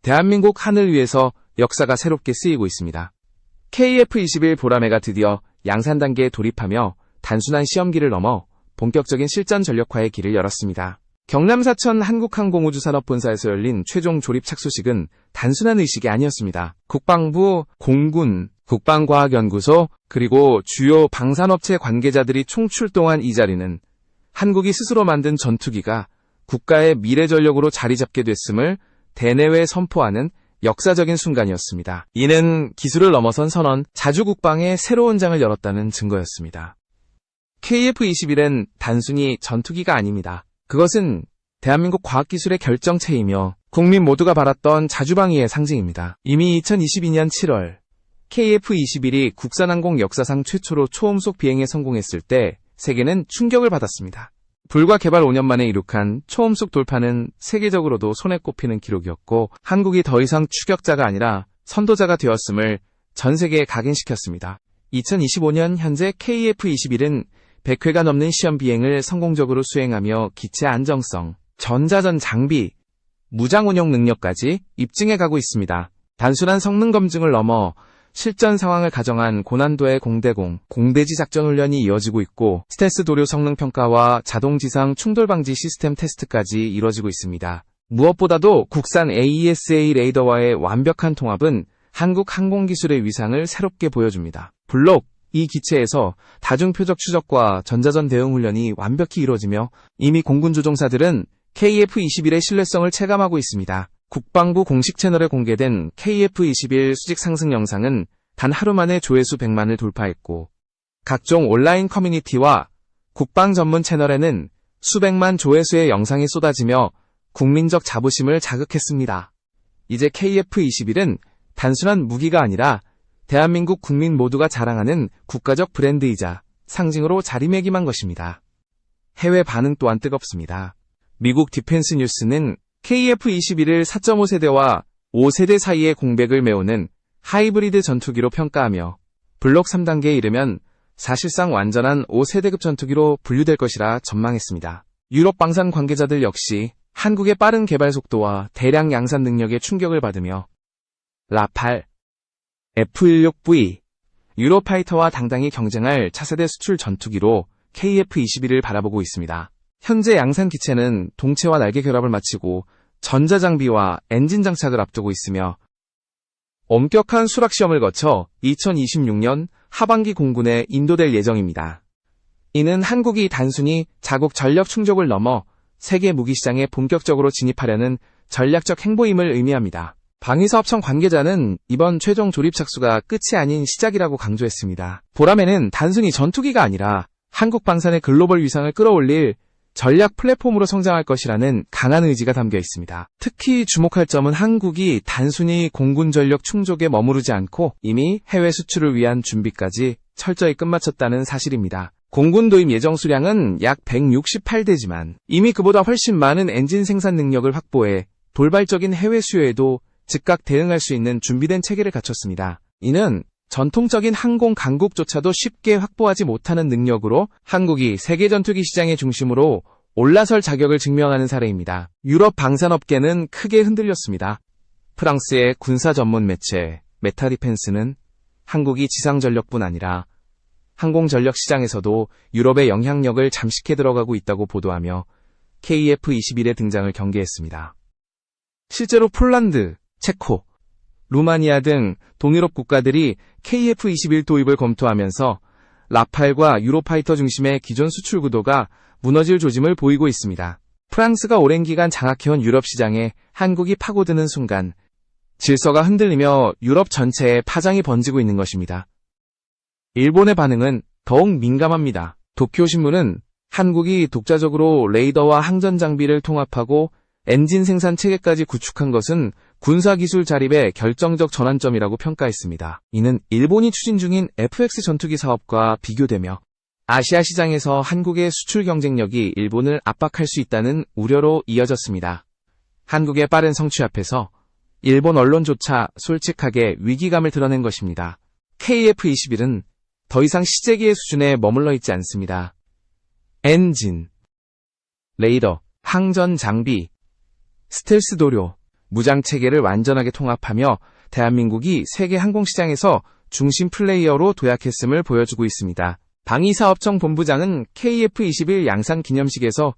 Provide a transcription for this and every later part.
대한민국 하늘 위에서 역사가 새롭게 쓰이고 있습니다. KF-21 보라매가 드디어 양산 단계에 돌입하며 단순한 시험기를 넘어 본격적인 실전 전력화의 길을 열었습니다. 경남 사천 한국항공우주산업본사에서 열린 최종 조립 착수식은 단순한 의식이 아니었습니다. 국방부, 공군, 국방과학연구소, 그리고 주요 방산업체 관계자들이 총출동한 이 자리는 한국이 스스로 만든 전투기가 국가의 미래 전력으로 자리 잡게 됐음을 대내외에 선포하는 역사적인 순간이었습니다. 이는 기술을 넘어선 선언, 자주국방의 새로운 장을 열었다는 증거였습니다. KF-21은 단순히 전투기가 아닙니다. 그것은 대한민국 과학기술의 결정체이며 국민 모두가 바랐던 자주방위의 상징입니다. 이미 2022년 7월 KF-21이 국산항공 역사상 최초로 초음속 비행에 성공했을 때 세계는 충격을 받았습니다. 불과 개발 5년 만에 이룩한 초음속 돌파는 세계적으로도 손에 꼽히는 기록이었고 한국이 더 이상 추격자가 아니라 선도자가 되었음을 전 세계에 각인시켰습니다. 2025년 현재 KF-21은 100회가 넘는 시험 비행을 성공적으로 수행하며 기체 안정성, 전자전 장비, 무장 운용 능력까지 입증해 가고 있습니다. 단순한 성능 검증을 넘어 실전 상황을 가정한 고난도의 공대공, 공대지 작전 훈련이 이어지고 있고 스텔스 도료 성능 평가와 자동 지상 충돌 방지 시스템 테스트까지 이뤄지고 있습니다. 무엇보다도 국산 AESA 레이더와의 완벽한 통합은 한국 항공기술의 위상을 새롭게 보여줍니다. 블록 이 기체에서 다중표적 추적과 전자전 대응 훈련이 완벽히 이루어지며 이미 공군 조종사들은 KF-21의 신뢰성을 체감하고 있습니다. 국방부 공식 채널에 공개된 KF-21 수직 상승 영상은 단 하루 만에 조회수 100만을 돌파했고 각종 온라인 커뮤니티와 국방 전문 채널에는 수백만 조회수의 영상이 쏟아지며 국민적 자부심을 자극했습니다. 이제 KF-21은 단순한 무기가 아니라 대한민국 국민 모두가 자랑하는 국가적 브랜드이자 상징으로 자리매김한 것입니다. 해외 반응 또한 뜨겁습니다. 미국 디펜스 뉴스는 KF-21을 4.5세대와 5세대 사이의 공백을 메우는 하이브리드 전투기로 평가하며 블록 3단계에 이르면 사실상 완전한 5세대급 전투기로 분류될 것이라 전망했습니다. 유럽 방산 관계자들 역시 한국의 빠른 개발 속도와 대량 양산 능력에 충격을 받으며 라팔, F-16V, 유로파이터와 당당히 경쟁할 차세대 수출 전투기로 KF-21을 바라보고 있습니다. 현재 양산 기체는 동체와 날개 결합을 마치고 전자장비와 엔진 장착을 앞두고 있으며 엄격한 수락시험을 거쳐 2026년 하반기 공군에 인도될 예정입니다. 이는 한국이 단순히 자국 전력 충족을 넘어 세계 무기시장에 본격적으로 진입하려는 전략적 행보임을 의미합니다. 방위사업청 관계자는 이번 최종 조립 착수가 끝이 아닌 시작이라고 강조했습니다. 보라매는 단순히 전투기가 아니라 한국 방산의 글로벌 위상을 끌어올릴 전략 플랫폼으로 성장할 것이라는 강한 의지가 담겨 있습니다. 특히 주목할 점은 한국이 단순히 공군 전력 충족에 머무르지 않고 이미 해외 수출을 위한 준비까지 철저히 끝마쳤다는 사실입니다. 공군 도입 예정 수량은 약 168대지만 이미 그보다 훨씬 많은 엔진 생산 능력을 확보해 돌발적인 해외 수요에도 즉각 대응할 수 있는 준비된 체계를 갖췄습니다. 이는 전통적인 항공 강국조차도 쉽게 확보하지 못하는 능력으로 한국이 세계 전투기 시장의 중심으로 올라설 자격을 증명하는 사례입니다. 유럽 방산업계는 크게 흔들렸습니다. 프랑스의 군사 전문 매체 메타디펜스는 한국이 지상전력뿐 아니라 항공전력 시장에서도 유럽의 영향력을 잠식해 들어가고 있다고 보도하며 KF-21의 등장을 경계했습니다. 실제로 폴란드, 체코, 루마니아 등 동유럽 국가들이 KF-21 도입을 검토하면서 라팔과 유로파이터 중심의 기존 수출 구도가 무너질 조짐을 보이고 있습니다. 프랑스가 오랜 기간 장악해온 유럽 시장에 한국이 파고드는 순간 질서가 흔들리며 유럽 전체에 파장이 번지고 있는 것입니다. 일본의 반응은 더욱 민감합니다. 도쿄신문은 한국이 독자적으로 레이더와 항전 장비를 통합하고 엔진 생산 체계까지 구축한 것은 군사기술 자립의 결정적 전환점이라고 평가했습니다. 이는 일본이 추진 중인 FX 전투기 사업과 비교되며 아시아 시장에서 한국의 수출 경쟁력이 일본을 압박할 수 있다는 우려로 이어졌습니다. 한국의 빠른 성취 앞에서 일본 언론조차 솔직하게 위기감을 드러낸 것입니다. KF-21은 더 이상 시제기의 수준에 머물러 있지 않습니다. 엔진, 레이더, 항전 장비, 스텔스 도료, 무장체계를 완전하게 통합하며 대한민국이 세계 항공시장에서 중심 플레이어로 도약했음을 보여주고 있습니다. 방위사업청 본부장은 KF-21 양산 기념식에서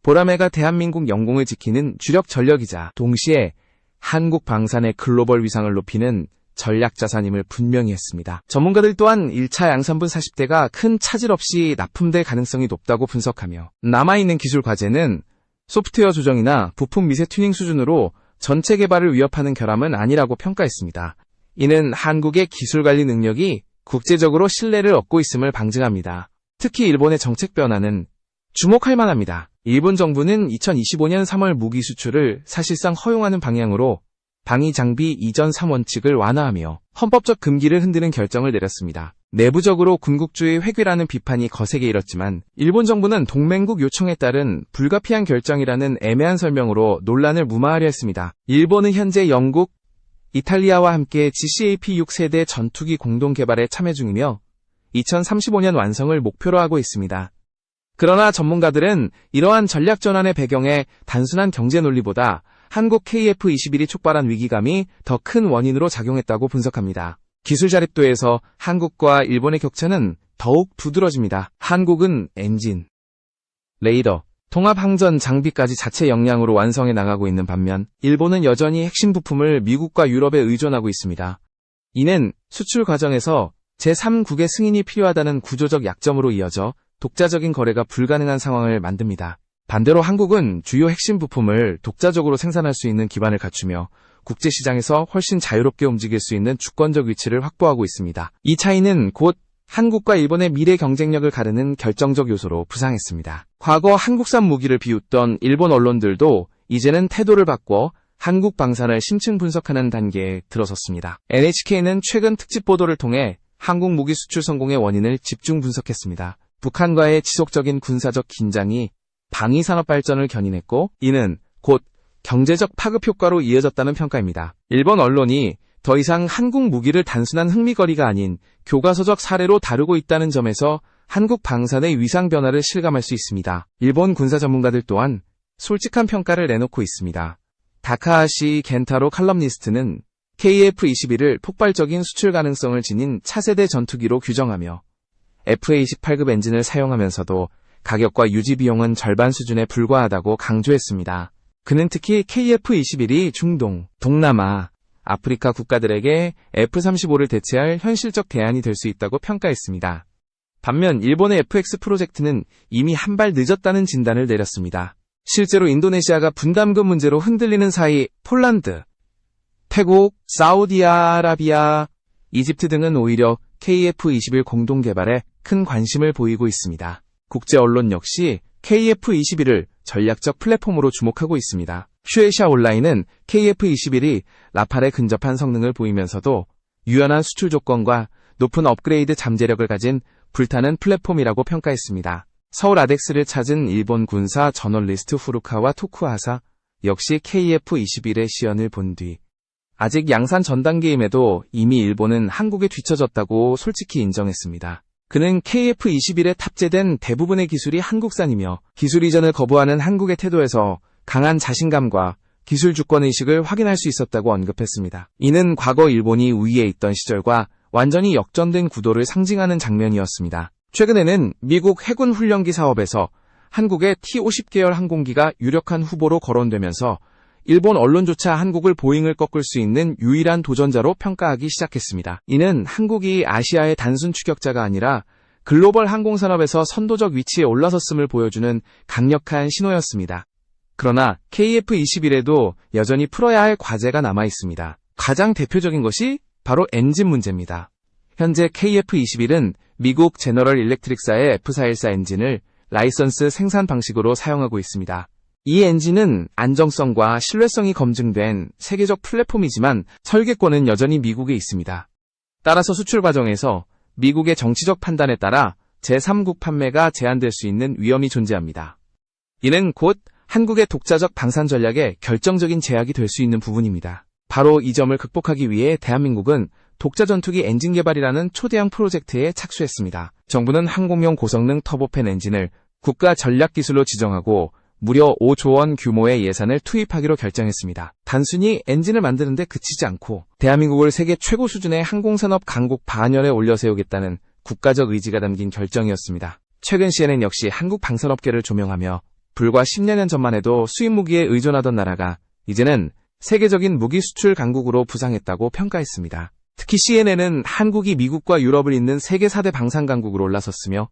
보라매가 대한민국 영공을 지키는 주력 전력이자 동시에 한국 방산의 글로벌 위상을 높이는 전략자산임을 분명히 했습니다. 전문가들 또한 1차 양산분 40대가 큰 차질 없이 납품될 가능성이 높다고 분석하며 남아있는 기술 과제는 소프트웨어 조정이나 부품 미세 튜닝 수준으로 전체 개발을 위협하는 결함은 아니라고 평가했습니다. 이는 한국의 기술관리 능력이 국제적으로 신뢰를 얻고 있음을 방증합니다. 특히 일본의 정책 변화는 주목할 만합니다. 일본 정부는 2025년 3월 무기 수출을 사실상 허용하는 방향으로 방위 장비 이전 3원칙을 완화하며 헌법적 금기를 흔드는 결정을 내렸습니다. 내부적으로 군국주의 회귀라는 비판이 거세게 일었지만 일본 정부는 동맹국 요청에 따른 불가피한 결정이라는 애매한 설명으로 논란을 무마하려 했습니다. 일본은 현재 영국, 이탈리아와 함께 GCAP 6세대 전투기 공동 개발에 참여 중이며 2035년 완성을 목표로 하고 있습니다. 그러나 전문가들은 이러한 전략 전환의 배경에 단순한 경제 논리보다 한국 KF-21이 촉발한 위기감이 더 큰 원인으로 작용했다고 분석합니다. 기술 자립도에서 한국과 일본의 격차는 더욱 두드러집니다. 한국은 엔진, 레이더, 통합항전 장비까지 자체 역량으로 완성해 나가고 있는 반면 일본은 여전히 핵심 부품을 미국과 유럽에 의존하고 있습니다. 이는 수출 과정에서 제3국의 승인이 필요하다는 구조적 약점으로 이어져 독자적인 거래가 불가능한 상황을 만듭니다. 반대로 한국은 주요 핵심 부품을 독자적으로 생산할 수 있는 기반을 갖추며 국제시장에서 훨씬 자유롭게 움직일 수 있는 주권적 위치를 확보하고 있습니다. 이 차이는 곧 한국과 일본의 미래 경쟁력을 가르는 결정적 요소로 부상했습니다. 과거 한국산 무기를 비웃던 일본 언론들도 이제는 태도를 바꿔 한국 방산을 심층 분석하는 단계에 들어섰습니다. NHK는 최근 특집 보도를 통해 한국 무기 수출 성공의 원인을 집중 분석했습니다. 북한과의 지속적인 군사적 긴장이 방위산업 발전을 견인했고 이는 곧 경제적 파급 효과로 이어졌다는 평가입니다. 일본 언론이 더 이상 한국 무기를 단순한 흥미거리가 아닌 교과서적 사례로 다루고 있다는 점에서 한국 방산의 위상 변화를 실감할 수 있습니다. 일본 군사 전문가들 또한 솔직한 평가를 내놓고 있습니다. 다카하시 겐타로 칼럼니스트는 KF-21을 폭발적인 수출 가능성을 지닌 차세대 전투기로 규정하며 FA-18급 엔진을 사용하면서도 가격과 유지 비용은 절반 수준에 불과하다고 강조했습니다. 그는 특히 KF-21이 중동, 동남아, 아프리카 국가들에게 F-35를 대체할 현실적 대안이 될 수 있다고 평가했습니다. 반면 일본의 FX 프로젝트는 이미 한 발 늦었다는 진단을 내렸습니다. 실제로 인도네시아가 분담금 문제로 흔들리는 사이 폴란드, 태국, 사우디아라비아, 이집트 등은 오히려 KF-21 공동 개발에 큰 관심을 보이고 있습니다. 국제 언론 역시 KF-21을 전략적 플랫폼으로 주목하고 있습니다. 슈에샤 온라인은 KF-21이 라팔에 근접한 성능을 보이면서도 유연한 수출 조건과 높은 업그레이드 잠재력을 가진 불타는 플랫폼이라고 평가했습니다. 서울 아덱스를 찾은 일본 군사 저널리스트 후루카와 토쿠하사 역시 KF-21의 시연을 본 뒤 아직 양산 전 단계임에도 이미 일본은 한국에 뒤처졌다고 솔직히 인정했습니다. 그는 KF-21에 탑재된 대부분의 기술이 한국산이며 기술 이전을 거부하는 한국의 태도에서 강한 자신감과 기술 주권의식을 확인할 수 있었다고 언급했습니다. 이는 과거 일본이 우위에 있던 시절과 완전히 역전된 구도를 상징하는 장면이었습니다. 최근에는 미국 해군 훈련기 사업에서 한국의 T-50 계열 항공기가 유력한 후보로 거론되면서 일본 언론조차 한국을 보잉을 꺾을 수 있는 유일한 도전자로 평가하기 시작했습니다. 이는 한국이 아시아의 단순 추격자가 아니라 글로벌 항공산업에서 선도적 위치에 올라섰음을 보여주는 강력한 신호였습니다. 그러나 KF-21에도 여전히 풀어야 할 과제가 남아 있습니다. 가장 대표적인 것이 바로 엔진 문제입니다. 현재 KF-21은 미국 제너럴 일렉트릭사의 F414 엔진을 라이선스 생산 방식으로 사용하고 있습니다. 이 엔진은 안정성과 신뢰성이 검증된 세계적 플랫폼이지만 설계권은 여전히 미국에 있습니다. 따라서 수출 과정에서 미국의 정치적 판단에 따라 제3국 판매가 제한될 수 있는 위험이 존재합니다. 이는 곧 한국의 독자적 방산 전략에 결정적인 제약이 될 수 있는 부분입니다. 바로 이 점을 극복하기 위해 대한민국은 독자 전투기 엔진 개발이라는 초대형 프로젝트에 착수했습니다. 정부는 항공용 고성능 터보팬 엔진을 국가 전략 기술로 지정하고 무려 5조 원 규모의 예산을 투입하기로 결정했습니다. 단순히 엔진을 만드는데 그치지 않고 대한민국을 세계 최고 수준의 항공산업 강국 반열에 올려 세우겠다는 국가적 의지가 담긴 결정이었습니다. 최근 시에는 역시 한국 방산업계를 조명하며 불과 10년 전만 해도 수입 무기에 의존하던 나라가 이제는 세계적인 무기 수출 강국으로 부상했다고 평가했습니다. 특히 CNN은 한국이 미국과 유럽을 잇는 세계 4대 방산 강국으로 올라섰으며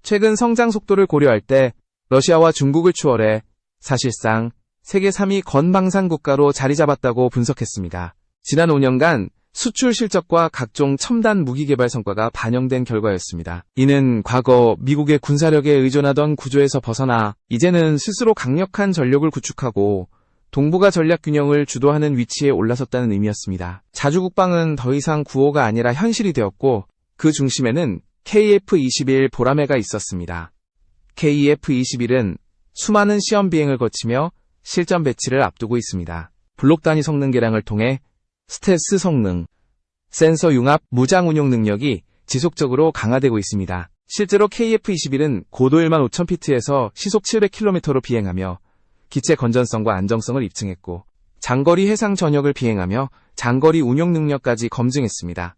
최근 성장 속도를 고려할 때 러시아와 중국을 추월해 사실상 세계 3위 건방산 국가로 자리 잡았다고 분석했습니다. 지난 5년간 수출 실적과 각종 첨단 무기 개발 성과가 반영된 결과였습니다. 이는 과거 미국의 군사력에 의존하던 구조에서 벗어나 이제는 스스로 강력한 전력을 구축하고 동북아 전략 균형을 주도하는 위치에 올라섰다는 의미였습니다. 자주국방은 더 이상 구호가 아니라 현실이 되었고 그 중심에는 KF-21 보라매가 있었습니다. KF-21은 수많은 시험 비행을 거치며 실전 배치를 앞두고 있습니다. 블록 단위 성능 개량을 통해 스텔스 성능, 센서 융합, 무장 운용 능력이 지속적으로 강화되고 있습니다. 실제로 KF-21은 고도 15,000피트에서 시속 700km로 비행하며 기체 건전성과 안정성을 입증했고 장거리 해상 전역을 비행하며 장거리 운용 능력까지 검증했습니다.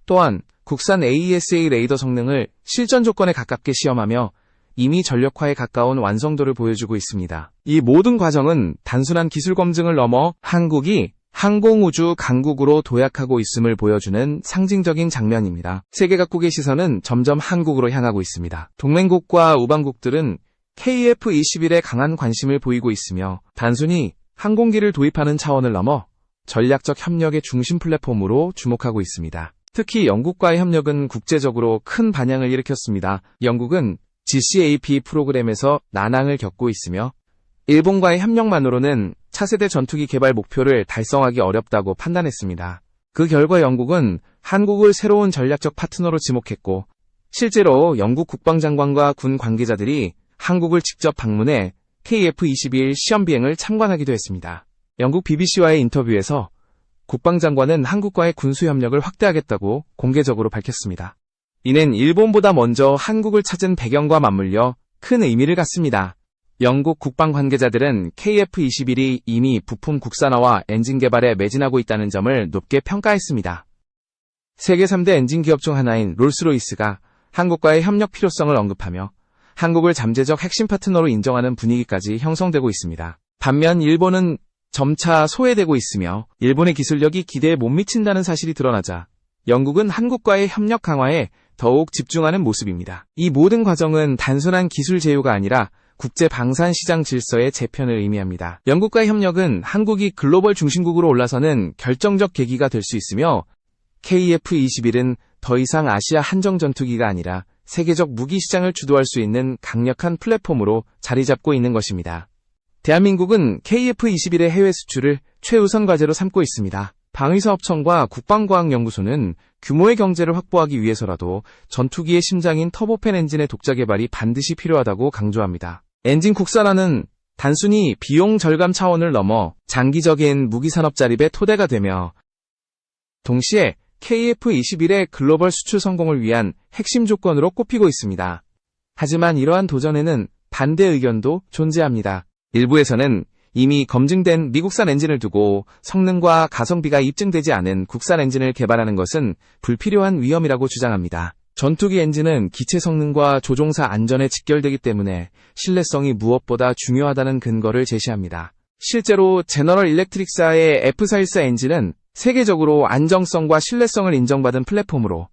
또한 국산 AESA 레이더 성능을 실전 조건에 가깝게 시험하며 이미 전력화에 가까운 완성도를 보여주고 있습니다. 이 모든 과정은 단순한 기술 검증을 넘어 한국이 항공우주 강국으로 도약하고 있음을 보여주는 상징적인 장면입니다. 세계 각국의 시선은 점점 한국으로 향하고 있습니다. 동맹국과 우방국들은 KF-21에 강한 관심을 보이고 있으며 단순히 항공기를 도입하는 차원을 넘어 전략적 협력의 중심 플랫폼으로 주목하고 있습니다. 특히 영국과의 협력은 국제적으로 큰 반향을 일으켰습니다. 영국은 GCAP 프로그램에서 난항을 겪고 있으며 일본과의 협력만으로는 차세대 전투기 개발 목표를 달성하기 어렵다고 판단했습니다. 그 결과 영국은 한국을 새로운 전략적 파트너로 지목했고 실제로 영국 국방장관과 군 관계자들이 한국을 직접 방문해 KF-21 시험 비행을 참관하기도 했습니다. 영국 BBC와의 인터뷰에서 국방장관은 한국과의 군수협력을 확대하겠다고 공개적으로 밝혔습니다. 이는 일본보다 먼저 한국을 찾은 배경과 맞물려 큰 의미를 갖습니다. 영국 국방 관계자들은 KF-21이 이미 부품 국산화와 엔진 개발에 매진하고 있다는 점을 높게 평가했습니다. 세계 3대 엔진 기업 중 하나인 롤스로이스가 한국과의 협력 필요성을 언급하며 한국을 잠재적 핵심 파트너로 인정하는 분위기까지 형성되고 있습니다. 반면 일본은 점차 소외되고 있으며 일본의 기술력이 기대에 못 미친다는 사실이 드러나자 영국은 한국과의 협력 강화에 더욱 집중하는 모습입니다. 이 모든 과정은 단순한 기술 제휴가 아니라 국제 방산 시장 질서의 재편을 의미합니다. 영국과의 협력은 한국이 글로벌 중심국으로 올라서는 결정적 계기가 될 수 있으며 KF-21은 더 이상 아시아 한정 전투기가 아니라 세계적 무기 시장을 주도할 수 있는 강력한 플랫폼으로 자리 잡고 있는 것입니다. 대한민국은 KF-21의 해외 수출을 최우선 과제로 삼고 있습니다. 방위사업청과 국방과학연구소는 규모의 경제를 확보하기 위해서라도 전투기의 심장인 터보팬 엔진의 독자 개발이 반드시 필요하다고 강조합니다. 엔진 국산화는 단순히 비용 절감 차원을 넘어 장기적인 무기산업 자립의 토대가 되며 동시에 KF-21의 글로벌 수출 성공을 위한 핵심 조건으로 꼽히고 있습니다. 하지만 이러한 도전에는 반대 의견도 존재합니다. 일부에서는 이미 검증된 미국산 엔진을 두고 성능과 가성비가 입증되지 않은 국산 엔진을 개발하는 것은 불필요한 위험이라고 주장합니다. 전투기 엔진은 기체 성능과 조종사 안전에 직결되기 때문에 신뢰성이 무엇보다 중요하다는 근거를 제시합니다. 실제로 제너럴 일렉트릭사의 F414 엔진은 세계적으로 안정성과 신뢰성을 인정받은 플랫폼으로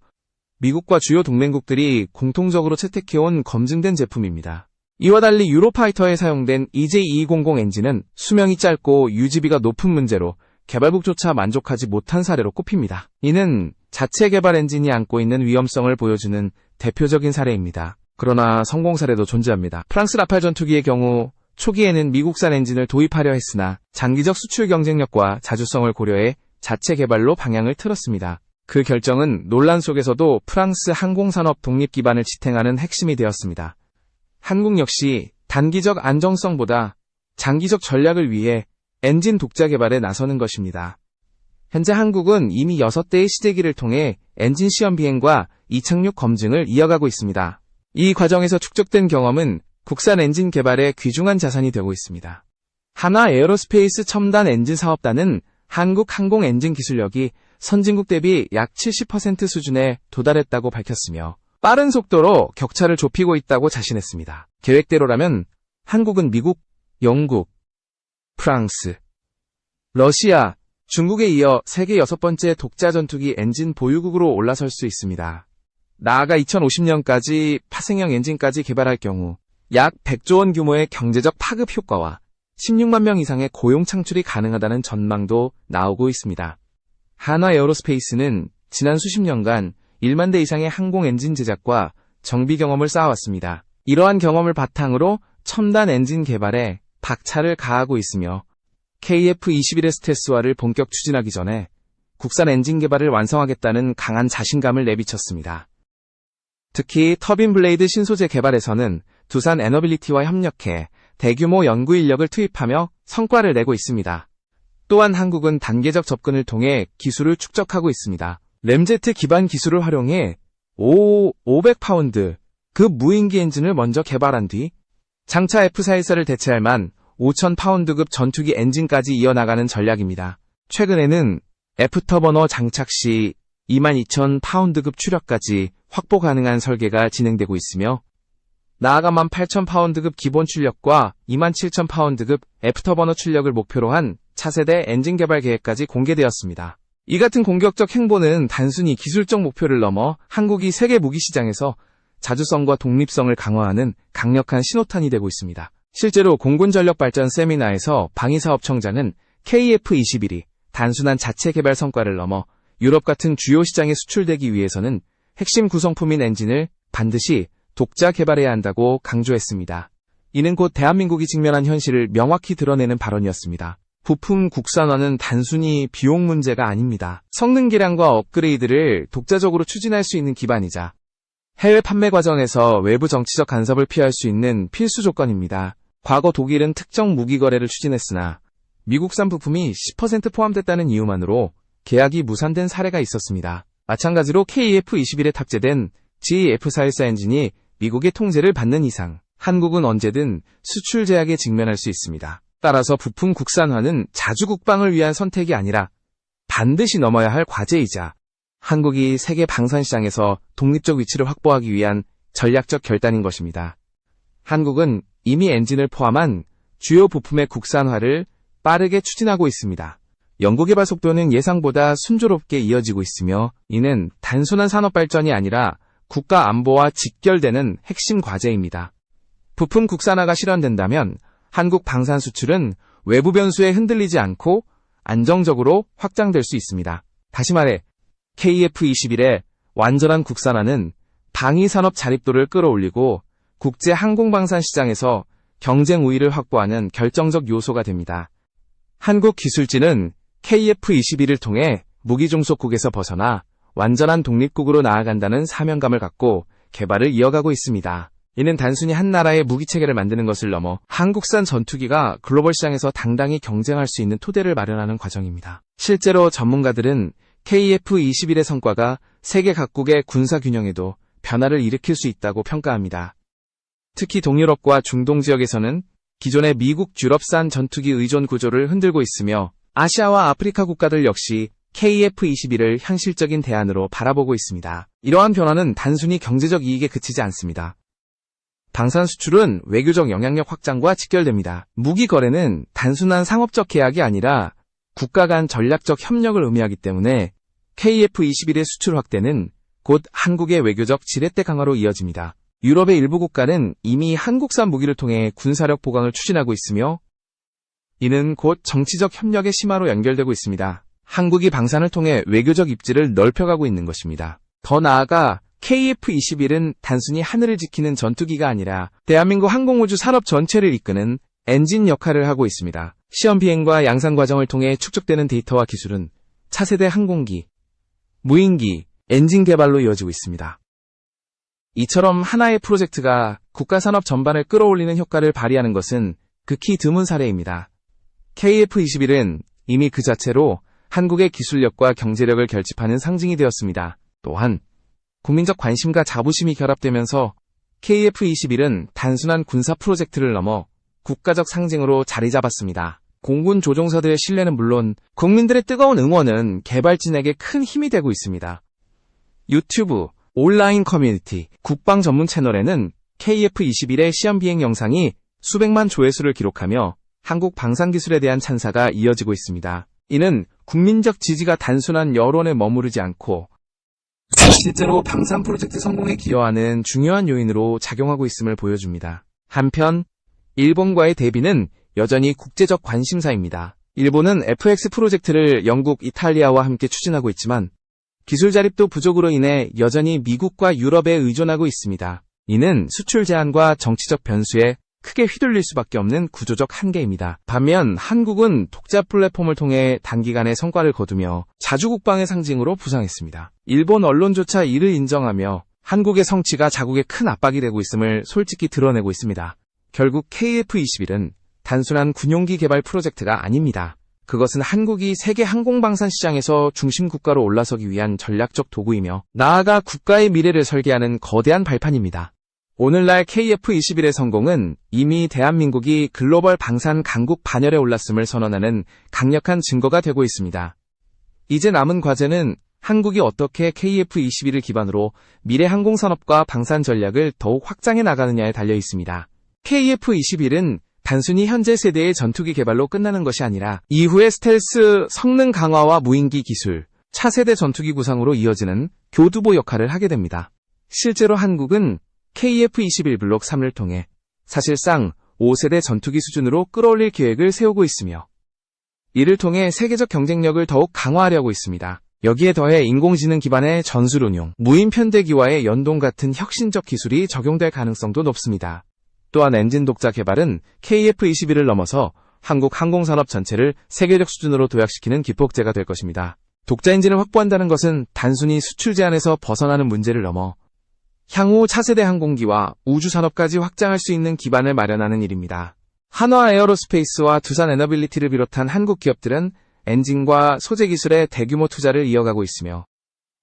미국과 주요 동맹국들이 공통적으로 채택해온 검증된 제품입니다. 이와 달리 유로파이터에 사용된 EJ200 엔진은 수명이 짧고 유지비가 높은 문제로 개발국조차 만족하지 못한 사례로 꼽힙니다. 이는 자체 개발 엔진이 안고 있는 위험성을 보여주는 대표적인 사례입니다. 그러나 성공 사례도 존재합니다. 프랑스 라팔 전투기의 경우 초기에는 미국산 엔진을 도입하려 했으나 장기적 수출 경쟁력과 자주성을 고려해 자체 개발로 방향을 틀었습니다. 그 결정은 논란 속에서도 프랑스 항공산업 독립 기반을 지탱하는 핵심이 되었습니다. 한국 역시 단기적 안정성보다 장기적 전략을 위해 엔진 독자 개발에 나서는 것입니다. 현재 한국은 이미 6대의 시제기를 통해 엔진 시험 비행과 이착륙 검증을 이어가고 있습니다. 이 과정에서 축적된 경험은 국산 엔진 개발에 귀중한 자산이 되고 있습니다. 하나 에어로스페이스 첨단 엔진 사업단은 한국 항공 엔진 기술력이 선진국 대비 약 70% 수준에 도달했다고 밝혔으며 빠른 속도로 격차를 좁히고 있다고 자신했습니다. 계획대로라면 한국은 미국, 영국, 프랑스, 러시아, 중국에 이어 세계 6번째 독자 전투기 엔진 보유국으로 올라설 수 있습니다. 나아가 2050년까지 파생형 엔진까지 개발할 경우 약 100조 원 규모의 경제적 파급 효과와 16만 명 이상의 고용 창출이 가능하다는 전망도 나오고 있습니다. 한화 에어로스페이스는 지난 수십 년간 1만 대 이상의 항공 엔진 제작과 정비 경험을 쌓아왔습니다. 이러한 경험을 바탕으로 첨단 엔진 개발에 박차를 가하고 있으며 KF-21의 스텔스화를 본격 추진하기 전에 국산 엔진 개발을 완성하겠다는 강한 자신감을 내비쳤습니다. 특히 터빈 블레이드 신소재 개발에서는 두산 에너빌리티와 협력해 대규모 연구 인력을 투입하며 성과를 내고 있습니다. 또한 한국은 단계적 접근을 통해 기술을 축적하고 있습니다. 램제트 기반 기술을 활용해 500파운드 급 무인기 엔진을 먼저 개발한 뒤 장차 F414를 대체할 만 5,000파운드급 전투기 엔진까지 이어나가는 전략입니다. 최근에는 F터버너 장착 시 22,000파운드급 추력까지 확보 가능한 설계가 진행되고 있으며 나아가 18,000파운드급 기본 출력과 27,000파운드급 F터버너 출력을 목표로 한 차세대 엔진 개발 계획까지 공개되었습니다. 이 같은 공격적 행보는 단순히 기술적 목표를 넘어 한국이 세계 무기 시장에서 자주성과 독립성을 강화하는 강력한 신호탄이 되고 있습니다. 실제로 공군전력발전 세미나에서 방위사업청장은 KF-21이 단순한 자체 개발 성과를 넘어 유럽 같은 주요 시장에 수출되기 위해서는 핵심 구성품인 엔진을 반드시 독자 개발해야 한다고 강조했습니다. 이는 곧 대한민국이 직면한 현실을 명확히 드러내는 발언이었습니다. 부품 국산화는 단순히 비용 문제가 아닙니다. 성능 개량과 업그레이드를 독자적으로 추진할 수 있는 기반이자 해외 판매 과정에서 외부 정치적 간섭을 피할 수 있는 필수 조건입니다. 과거 독일은 특정 무기 거래를 추진했으나 미국산 부품이 10% 포함됐다는 이유만으로 계약이 무산된 사례가 있었습니다. 마찬가지로 KF-21에 탑재된 GE-F414 엔진이 미국의 통제를 받는 이상 한국은 언제든 수출 제약에 직면할 수 있습니다. 따라서 부품 국산화는 자주 국방을 위한 선택이 아니라 반드시 넘어야 할 과제이자 한국이 세계 방산시장에서 독립적 위치를 확보하기 위한 전략적 결단인 것입니다. 한국은 이미 엔진을 포함한 주요 부품의 국산화를 빠르게 추진하고 있습니다. 연구개발 속도는 예상보다 순조롭게 이어지고 있으며 이는 단순한 산업 발전이 아니라 국가 안보와 직결되는 핵심 과제입니다. 부품 국산화가 실현된다면 한국 방산 수출은 외부 변수에 흔들리지 않고 안정적으로 확장될 수 있습니다. 다시 말해 KF-21의 완전한 국산화는 방위산업 자립도를 끌어올리고 국제 항공방산 시장에서 경쟁 우위를 확보하는 결정적 요소가 됩니다. 한국 기술진은 KF-21을 통해 무기 종속국에서 벗어나 완전한 독립국으로 나아간다는 사명감을 갖고 개발을 이어가고 있습니다. 이는 단순히 한 나라의 무기체계를 만드는 것을 넘어 한국산 전투기가 글로벌 시장에서 당당히 경쟁할 수 있는 토대를 마련하는 과정입니다. 실제로 전문가들은 KF-21의 성과가 세계 각국의 군사 균형에도 변화를 일으킬 수 있다고 평가합니다. 특히 동유럽과 중동 지역에서는 기존의 미국, 유럽산 전투기 의존 구조를 흔들고 있으며 아시아와 아프리카 국가들 역시 KF-21을 현실적인 대안으로 바라보고 있습니다. 이러한 변화는 단순히 경제적 이익에 그치지 않습니다. 방산 수출은 외교적 영향력 확장과 직결됩니다. 무기 거래는 단순한 상업적 계약이 아니라 국가 간 전략적 협력을 의미하기 때문에 KF-21의 수출 확대는 곧 한국의 외교적 지렛대 강화로 이어집니다. 유럽의 일부 국가는 이미 한국산 무기를 통해 군사력 보강을 추진하고 있으며 이는 곧 정치적 협력의 심화로 연결되고 있습니다. 한국이 방산을 통해 외교적 입지를 넓혀가고 있는 것입니다. 더 나아가 KF-21은 단순히 하늘을 지키는 전투기가 아니라 대한민국 항공우주 산업 전체를 이끄는 엔진 역할을 하고 있습니다. 시험 비행과 양산 과정을 통해 축적되는 데이터와 기술은 차세대 항공기, 무인기, 엔진 개발로 이어지고 있습니다. 이처럼 하나의 프로젝트가 국가 산업 전반을 끌어올리는 효과를 발휘하는 것은 극히 드문 사례입니다. KF-21은 이미 그 자체로 한국의 기술력과 경제력을 결집하는 상징이 되었습니다. 또한 국민적 관심과 자부심이 결합되면서 KF-21은 단순한 군사 프로젝트를 넘어 국가적 상징으로 자리 잡았습니다. 공군 조종사들의 신뢰는 물론 국민들의 뜨거운 응원은 개발진에게 큰 힘이 되고 있습니다. 유튜브, 온라인 커뮤니티, 국방 전문 채널에는 KF-21의 시험 비행 영상이 수백만 조회수를 기록하며 한국 방산기술에 대한 찬사가 이어지고 있습니다. 이는 국민적 지지가 단순한 여론에 머무르지 않고 실제로 방산 프로젝트 성공에 기여하는 중요한 요인으로 작용하고 있음을 보여줍니다. 한편 일본과의 대비는 여전히 국제적 관심사입니다. 일본은 FX 프로젝트를 영국, 이탈리아와 함께 추진하고 있지만 기술 자립도 부족으로 인해 여전히 미국과 유럽에 의존하고 있습니다. 이는 수출 제한과 정치적 변수에 크게 휘둘릴 수밖에 없는 구조적 한계입니다. 반면 한국은 독자 플랫폼을 통해 단기간에 성과를 거두며 자주국방의 상징으로 부상했습니다. 일본 언론조차 이를 인정하며 한국의 성취가 자국에 큰 압박이 되고 있음을 솔직히 드러내고 있습니다. 결국 KF-21은 단순한 군용기 개발 프로젝트가 아닙니다. 그것은 한국이 세계 항공방산 시장에서 중심 국가로 올라서기 위한 전략적 도구이며 나아가 국가의 미래를 설계하는 거대한 발판입니다. 오늘날 KF-21의 성공은 이미 대한민국이 글로벌 방산 강국 반열에 올랐음을 선언하는 강력한 증거가 되고 있습니다. 이제 남은 과제는 한국이 어떻게 KF-21을 기반으로 미래 항공산업과 방산 전략을 더욱 확장해 나가느냐에 달려 있습니다. KF-21은 단순히 현재 세대의 전투기 개발로 끝나는 것이 아니라 이후의 스텔스, 성능 강화와 무인기 기술, 차세대 전투기 구상으로 이어지는 교두보 역할을 하게 됩니다. 실제로 한국은 KF-21 블록 3을 통해 사실상 5세대 전투기 수준으로 끌어올릴 계획을 세우고 있으며 이를 통해 세계적 경쟁력을 더욱 강화하려고 있습니다. 여기에 더해 인공지능 기반의 전술운용, 무인 편대기와의 연동 같은 혁신적 기술이 적용될 가능성도 높습니다. 또한 엔진 독자 개발은 KF-21을 넘어서 한국 항공산업 전체를 세계적 수준으로 도약시키는 기폭제가 될 것입니다. 독자 엔진을 확보한다는 것은 단순히 수출 제한에서 벗어나는 문제를 넘어 향후 차세대 항공기와 우주산업까지 확장할 수 있는 기반을 마련하는 일입니다. 한화 에어로스페이스와 두산 에너빌리티를 비롯한 한국 기업들은 엔진과 소재 기술에 대규모 투자를 이어가고 있으며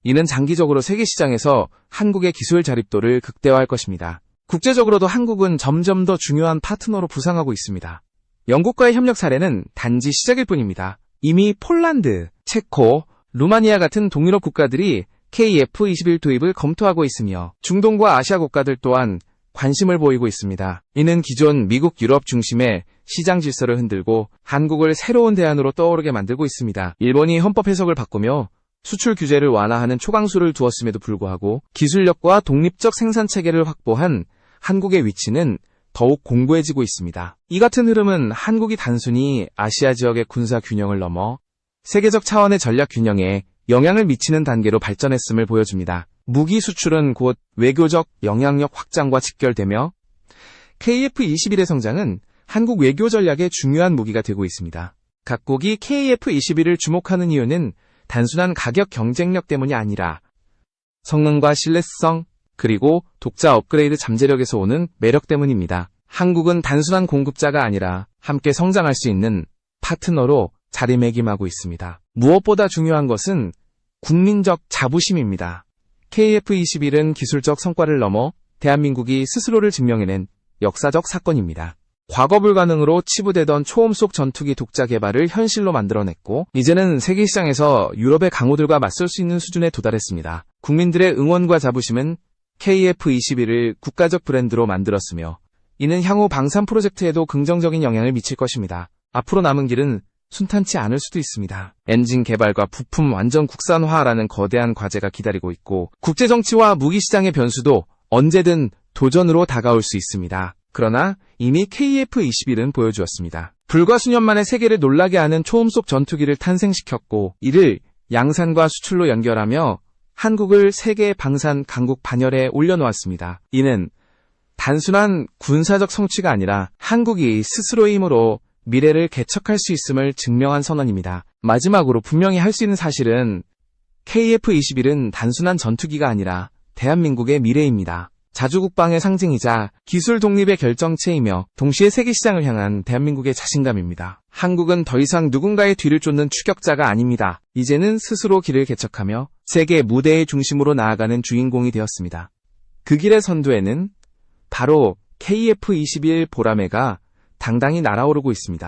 이는 장기적으로 세계 시장에서 한국의 기술 자립도를 극대화할 것입니다. 국제적으로도 한국은 점점 더 중요한 파트너로 부상하고 있습니다. 영국과의 협력 사례는 단지 시작일 뿐입니다. 이미 폴란드, 체코, 루마니아 같은 동유럽 국가들이 KF-21 도입을 검토하고 있으며 중동과 아시아 국가들 또한 관심을 보이고 있습니다. 이는 기존 미국, 유럽 중심의 시장 질서를 흔들고 한국을 새로운 대안으로 떠오르게 만들고 있습니다. 일본이 헌법 해석을 바꾸며 수출 규제를 완화하는 초강수를 두었음에도 불구하고 기술력과 독립적 생산 체계를 확보한 한국의 위치는 더욱 공고해지고 있습니다. 이 같은 흐름은 한국이 단순히 아시아 지역의 군사 균형을 넘어 세계적 차원의 전략 균형에 영향을 미치는 단계로 발전했음을 보여줍니다. 무기 수출은 곧 외교적 영향력 확장과 직결되며 KF-21의 성장은 한국 외교 전략의 중요한 무기가 되고 있습니다. 각국이 KF-21을 주목하는 이유는 단순한 가격 경쟁력 때문이 아니라 성능과 신뢰성, 그리고 독자 업그레이드 잠재력에서 오는 매력 때문입니다. 한국은 단순한 공급자가 아니라 함께 성장할 수 있는 파트너로 자리매김하고 있습니다. 무엇보다 중요한 것은 국민적 자부심입니다. KF-21은 기술적 성과를 넘어 대한민국이 스스로를 증명해낸 역사적 사건입니다. 과거 불가능으로 치부되던 초음속 전투기 독자 개발을 현실로 만들어냈고 이제는 세계 시장에서 유럽의 강호들과 맞설 수 있는 수준에 도달했습니다. 국민들의 응원과 자부심은 KF-21을 국가적 브랜드로 만들었으며 이는 향후 방산 프로젝트에도 긍정적인 영향을 미칠 것입니다. 앞으로 남은 길은 순탄치 않을 수도 있습니다. 엔진 개발과 부품 완전 국산화라는 거대한 과제가 기다리고 있고 국제정치와 무기시장의 변수도 언제든 도전으로 다가올 수 있습니다. 그러나 이미 KF-21은 보여주었습니다. 불과 수년 만에 세계를 놀라게 하는 초음속 전투기를 탄생시켰고 이를 양산과 수출로 연결하며 한국을 세계 방산 강국 반열에 올려놓았습니다. 이는 단순한 군사적 성취가 아니라 한국이 스스로의 힘으로 미래를 개척할 수 있음을 증명한 선언입니다. 마지막으로 분명히 할 수 있는 사실은 KF-21은 단순한 전투기가 아니라 대한민국의 미래입니다. 자주국방의 상징이자 기술 독립의 결정체이며 동시에 세계 시장을 향한 대한민국의 자신감입니다. 한국은 더 이상 누군가의 뒤를 쫓는 추격자가 아닙니다. 이제는 스스로 길을 개척하며 세계 무대의 중심으로 나아가는 주인공이 되었습니다. 그 길의 선두에는 바로 KF-21 보라매가 당당히 날아오르고 있습니다.